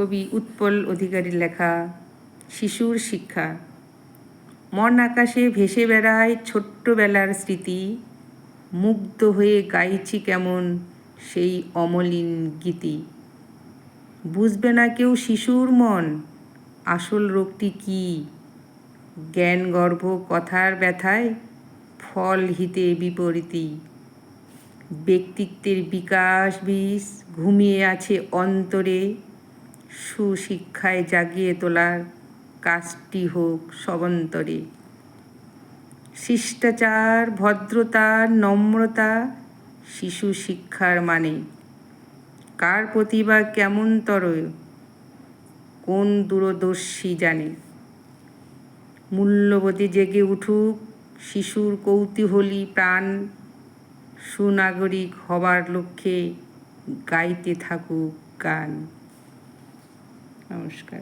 কবি উৎপল অধিকারীর লেখা শিশুর শিক্ষা। মন আকাশে ভেসে বেড়ায় ছোট্টবেলার স্মৃতি, মুগ্ধ হয়ে গাইছি কেমন সেই অমলিন গীতি। বুঝবে না কেউ শিশুর মন, আসল রোগটি কি? জ্ঞান গর্ভ কথার ব্যথায়, ফল হিতে বিপরীতি। ব্যক্তিত্বের বিকাশ বীজ ঘুমিয়ে আছে অন্তরে, সুশিক্ষায় জাগিয়ে তোলার কাজটি হোক সবন্তরে। শিষ্টাচার, ভদ্রতা, নম্রতা শিশু শিক্ষার মানে। কার প্রতিভা কেমনতর কোন দূরদর্শী জানে। মূল্যবোধে জেগে উঠুক শিশুর কৌতূহলী প্রাণ, সুনাগরিক হবার লক্ষ্যে গাইতে থাকুক গান। নমস্কার।